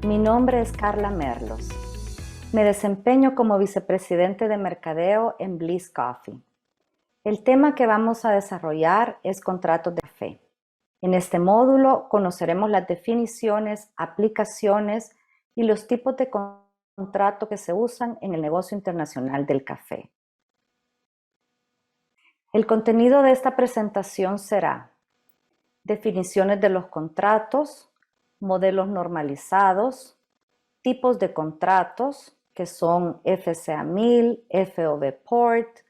Mi nombre es Carla Merlos. Me desempeño como vicepresidente de mercadeo en Bliss Coffee. El tema que vamos a desarrollar es contratos de café. En este módulo conoceremos las definiciones, aplicaciones y los tipos de contrato que se usan en el negocio internacional del café. El contenido de esta presentación será definiciones de los contratos, modelos normalizados, tipos de contratos que son FCA 1000, FOB Port,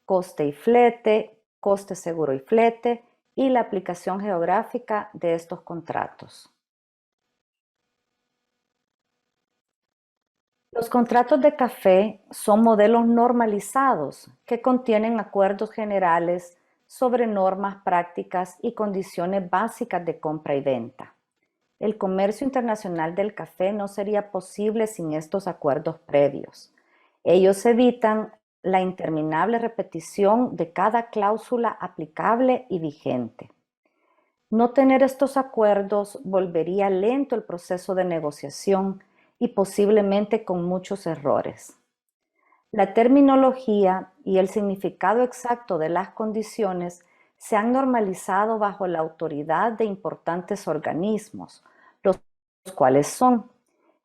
coste y flete, coste seguro y flete y la aplicación geográfica de estos contratos. Los contratos de café son modelos normalizados que contienen acuerdos generales sobre normas, prácticas y condiciones básicas de compra y venta. El comercio internacional del café no sería posible sin estos acuerdos previos. Ellos evitan la interminable repetición de cada cláusula aplicable y vigente. No tener estos acuerdos volvería lento el proceso de negociación y posiblemente con muchos errores. La terminología y el significado exacto de las condiciones se han normalizado bajo la autoridad de importantes organismos, los cuales son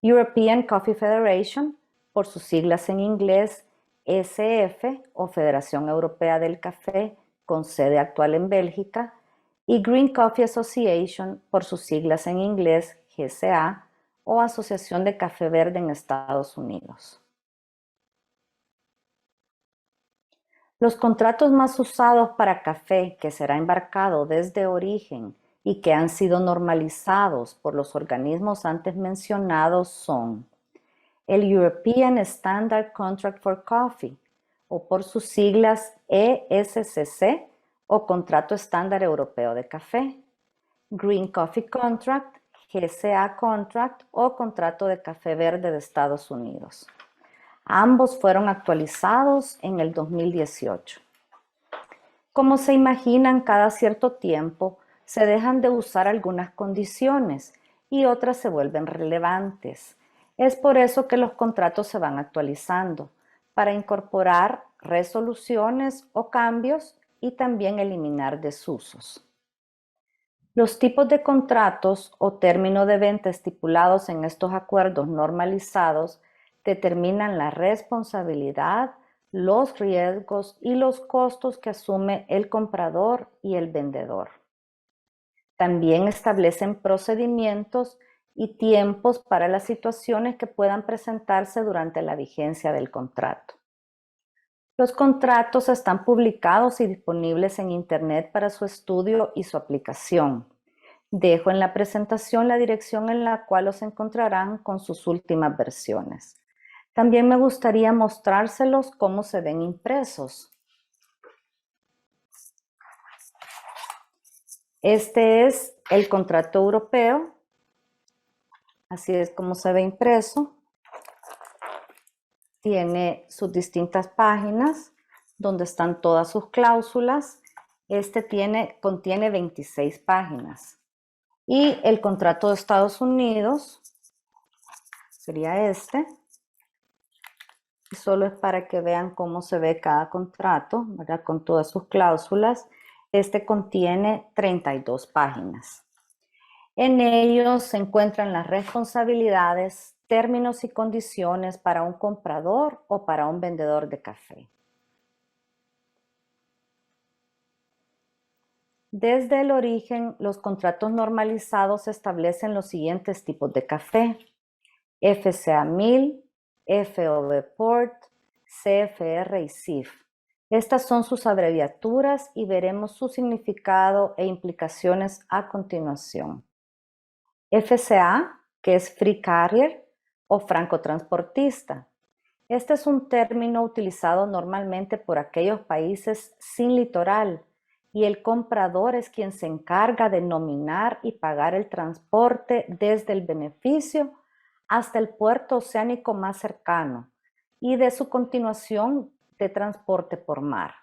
European Coffee Federation, por sus siglas en inglés SF o Federación Europea del Café, con sede actual en Bélgica, y Green Coffee Association, por sus siglas en inglés GCA o Asociación de Café Verde en Estados Unidos. Los contratos más usados para café que será embarcado desde origen y que han sido normalizados por los organismos antes mencionados son el European Standard Contract for Coffee, o por sus siglas ESCC, o Contrato Estándar Europeo de Café, Green Coffee Contract, GCA Contract o Contrato de Café Verde de Estados Unidos. Ambos fueron actualizados en el 2018. Como se imaginan, cada cierto tiempo se dejan de usar algunas condiciones y otras se vuelven relevantes. Es por eso que los contratos se van actualizando, para incorporar resoluciones o cambios y también eliminar desusos. Los tipos de contratos o término de venta estipulados en estos acuerdos normalizados determinan la responsabilidad, los riesgos y los costos que asume el comprador y el vendedor. También establecen procedimientos y tiempos para las situaciones que puedan presentarse durante la vigencia del contrato. Los contratos están publicados y disponibles en Internet para su estudio y su aplicación. Dejo en la presentación la dirección en la cual los encontrarán con sus últimas versiones. También me gustaría mostrárselos cómo se ven impresos. Este es el contrato europeo. Así es como se ve impreso. Tiene sus distintas páginas donde están todas sus cláusulas. Este contiene 26 páginas. Y el contrato de Estados Unidos sería este. Y solo es para que vean cómo se ve cada contrato, ¿verdad? Con todas sus cláusulas. Este contiene 32 páginas. En ellos se encuentran las responsabilidades, términos y condiciones para un comprador o para un vendedor de café. Desde el origen, los contratos normalizados establecen los siguientes tipos de café: FCA 1000, FOB Port, CFR y CIF. Estas son sus abreviaturas y veremos su significado e implicaciones a continuación. FCA, que es Free Carrier o francotransportista. Este es un término utilizado normalmente por aquellos países sin litoral y el comprador es quien se encarga de nominar y pagar el transporte desde el beneficio hasta el puerto oceánico más cercano y de su continuación de transporte por mar.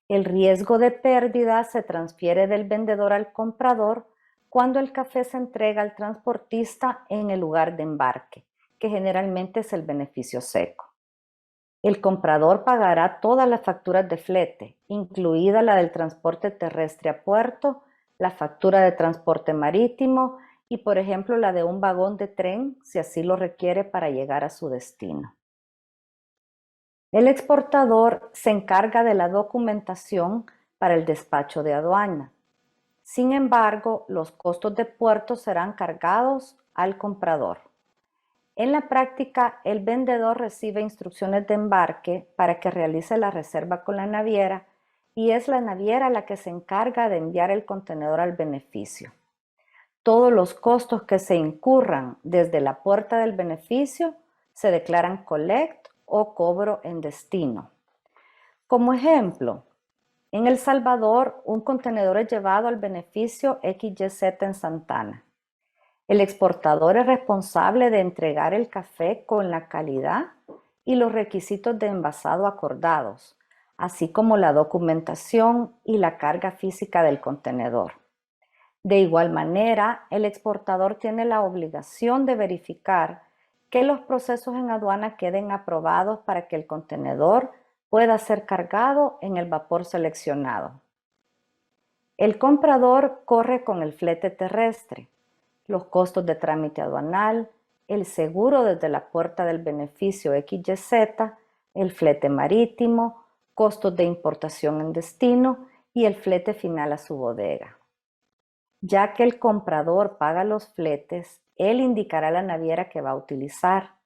El riesgo de pérdida se transfiere del vendedor al comprador cuando el café se entrega al transportista en el lugar de embarque, que generalmente es el beneficio seco. El comprador pagará todas las facturas de flete, incluida la del transporte terrestre a puerto, la factura de transporte marítimo y, por ejemplo, la de un vagón de tren, si así lo requiere para llegar a su destino. El exportador se encarga de la documentación para el despacho de aduana. Sin embargo, los costos de puerto serán cargados al comprador. En la práctica, el vendedor recibe instrucciones de embarque para que realice la reserva con la naviera y es la naviera la que se encarga de enviar el contenedor al beneficio. Todos los costos que se incurran desde la puerta del beneficio se declaran collect o cobro en destino. Como ejemplo, en El Salvador, un contenedor es llevado al beneficio XYZ en Santana. El exportador es responsable de entregar el café con la calidad y los requisitos de envasado acordados, así como la documentación y la carga física del contenedor. De igual manera, el exportador tiene la obligación de verificar que los procesos en aduana queden aprobados para que el contenedor pueda ser cargado en el vapor seleccionado. El comprador corre con el flete terrestre, los costos de trámite aduanal, el seguro desde la puerta del beneficio XYZ, el flete marítimo, costos de importación en destino y el flete final a su bodega. Ya que el comprador paga los fletes, él indicará la naviera que va a utilizar,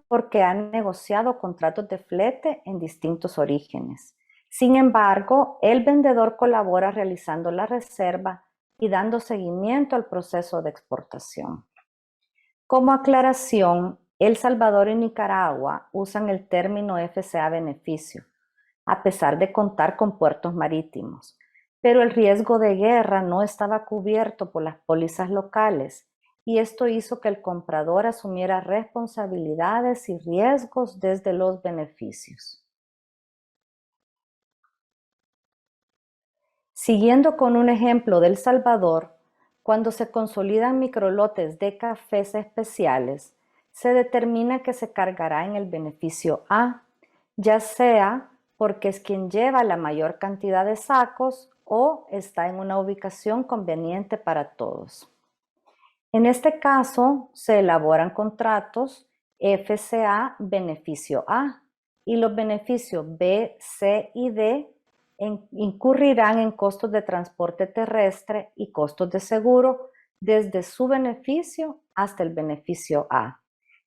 porque han negociado contratos de flete en distintos orígenes. Sin embargo, el vendedor colabora realizando la reserva y dando seguimiento al proceso de exportación. Como aclaración, El Salvador y Nicaragua usan el término FCA beneficio, a pesar de contar con puertos marítimos, pero el riesgo de guerra no estaba cubierto por las pólizas locales y esto hizo que el comprador asumiera responsabilidades y riesgos desde los beneficios. Siguiendo con un ejemplo de El Salvador, cuando se consolidan microlotes de cafés especiales, se determina que se cargará en el beneficio A, ya sea porque es quien lleva la mayor cantidad de sacos o está en una ubicación conveniente para todos. En este caso, se elaboran contratos FCA beneficio A y los beneficios B, C y D incurrirán en costos de transporte terrestre y costos de seguro desde su beneficio hasta el beneficio A.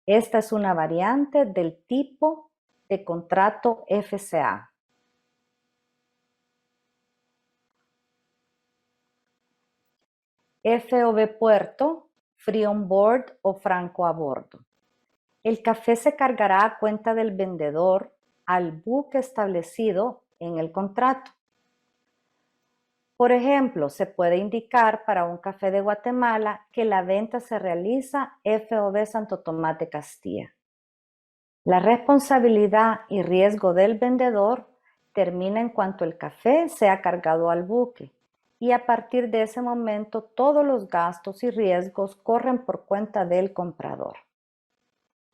Esta es una variante del tipo de contrato FCA. FOB Puerto, Free on Board o Franco a bordo. El café se cargará a cuenta del vendedor al buque establecido en el contrato. Por ejemplo, se puede indicar para un café de Guatemala que la venta se realiza FOB Santo Tomás de Castilla. La responsabilidad y riesgo del vendedor termina en cuanto el café sea cargado al buque y a partir de ese momento todos los gastos y riesgos corren por cuenta del comprador.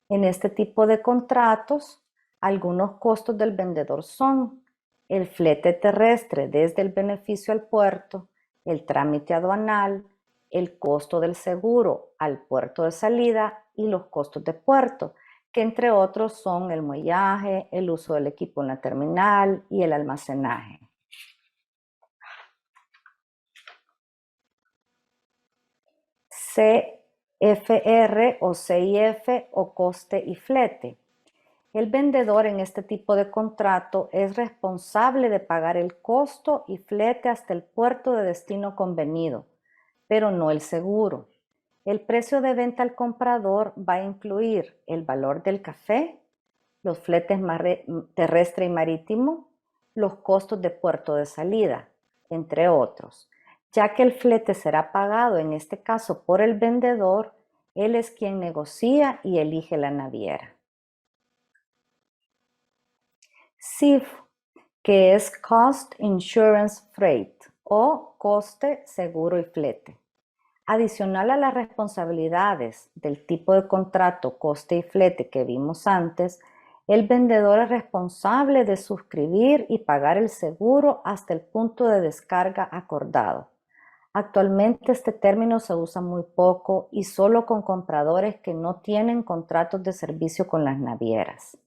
En este tipo de contratos, algunos costos del vendedor son el flete terrestre desde el beneficio al puerto, el trámite aduanal, el costo del seguro al puerto de salida y los costos de puerto, que entre otros son el muellaje, el uso del equipo en la terminal y el almacenaje. CFR o CIF o coste y flete. El vendedor en este tipo de contrato es responsable de pagar el costo y flete hasta el puerto de destino convenido, pero no el seguro. El precio de venta al comprador va a incluir el valor del café, los fletes terrestre y marítimo, los costos de puerto de salida, entre otros. Ya que el flete será pagado en este caso por el vendedor, él es quien negocia y elige la naviera. CIF, que es Cost Insurance Freight o coste, seguro y flete. Adicional a las responsabilidades del tipo de contrato, coste y flete que vimos antes, el vendedor es responsable de suscribir y pagar el seguro hasta el punto de descarga acordado. Actualmente este término se usa muy poco y solo con compradores que no tienen contratos de servicio con las navieras.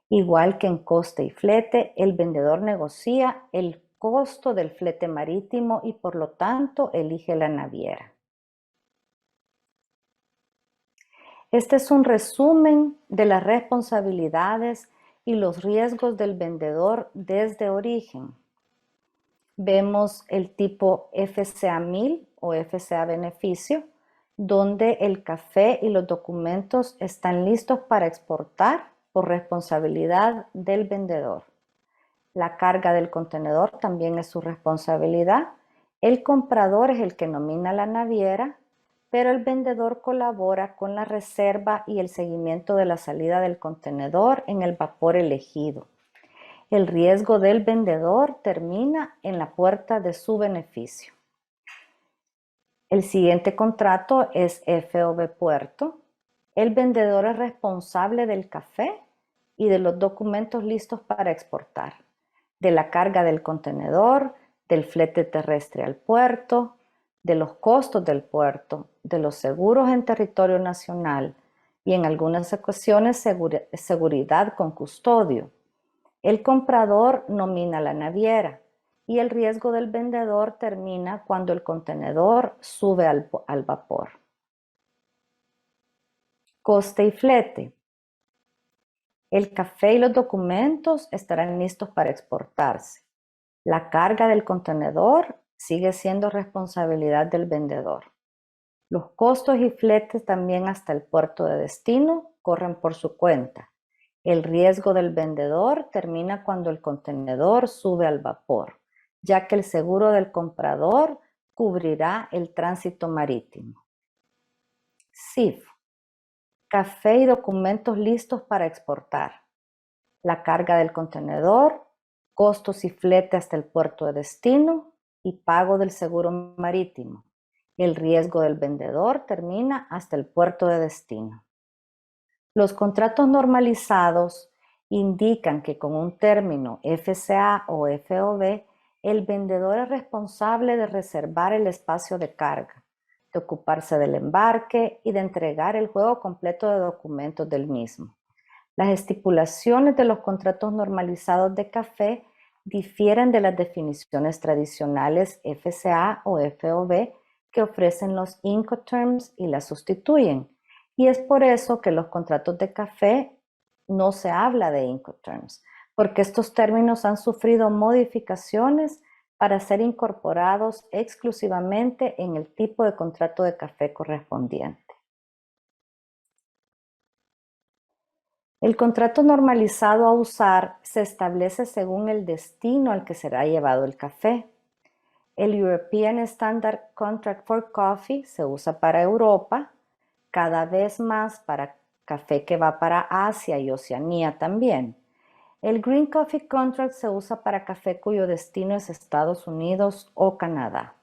Igual que en coste y flete, el vendedor negocia el costo del flete marítimo y por lo tanto elige la naviera. Este es un resumen de las responsabilidades y los riesgos del vendedor desde origen. Vemos el tipo FCA 1000 o FCA beneficio, donde el café y los documentos están listos para exportar por responsabilidad del vendedor. La carga del contenedor también es su responsabilidad. El comprador es el que nomina la naviera, pero el vendedor colabora con la reserva y el seguimiento de la salida del contenedor en el vapor elegido. El riesgo del vendedor termina en la puerta de su beneficio. El siguiente contrato es FOB Puerto. El vendedor es responsable del café y de los documentos listos para exportar, de la carga del contenedor, del flete terrestre al puerto, de los costos del puerto, de los seguros en territorio nacional y en algunas ocasiones seguridad con custodio. El comprador nomina la naviera y el riesgo del vendedor termina cuando el contenedor sube al vapor. Coste y flete. El café y los documentos estarán listos para exportarse. La carga del contenedor sigue siendo responsabilidad del vendedor. Los costos y fletes también hasta el puerto de destino corren por su cuenta. El riesgo del vendedor termina cuando el contenedor sube al vapor, ya que el seguro del comprador cubrirá el tránsito marítimo. CIF. Café y documentos listos para exportar. La carga del contenedor, costos y flete hasta el puerto de destino y pago del seguro marítimo. El riesgo del vendedor termina hasta el puerto de destino. Los contratos normalizados indican que con un término FCA o FOB, el vendedor es responsable de reservar el espacio de carga, de ocuparse del embarque y de entregar el juego completo de documentos del mismo. Las estipulaciones de los contratos normalizados de café difieren de las definiciones tradicionales FCA o FOB que ofrecen los Incoterms y las sustituyen. Y es por eso que los contratos de café no se habla de Incoterms, porque estos términos han sufrido modificaciones para ser incorporados exclusivamente en el tipo de contrato de café correspondiente. El contrato normalizado a usar se establece según el destino al que será llevado el café. El European Standard Contract for Coffee se usa para Europa, cada vez más para café que va para Asia y Oceanía también. El Green Coffee Contract se usa para café cuyo destino es Estados Unidos o Canadá.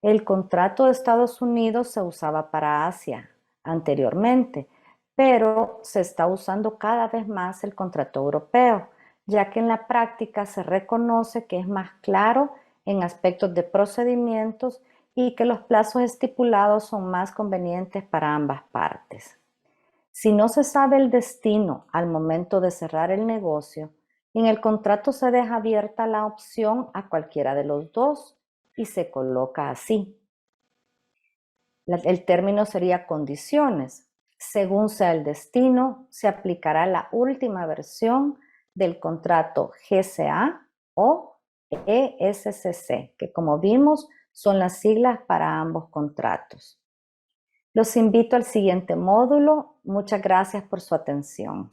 El contrato de Estados Unidos se usaba para Asia anteriormente, pero se está usando cada vez más el contrato europeo, ya que en la práctica se reconoce que es más claro en aspectos de procedimientos y que los plazos estipulados son más convenientes para ambas partes. Si no se sabe el destino al momento de cerrar el negocio, en el contrato se deja abierta la opción a cualquiera de los dos y se coloca así. El término sería condiciones. Según sea el destino, se aplicará la última versión del contrato GCA o ESCC, que como vimos son las siglas para ambos contratos. Los invito al siguiente módulo. Muchas gracias por su atención.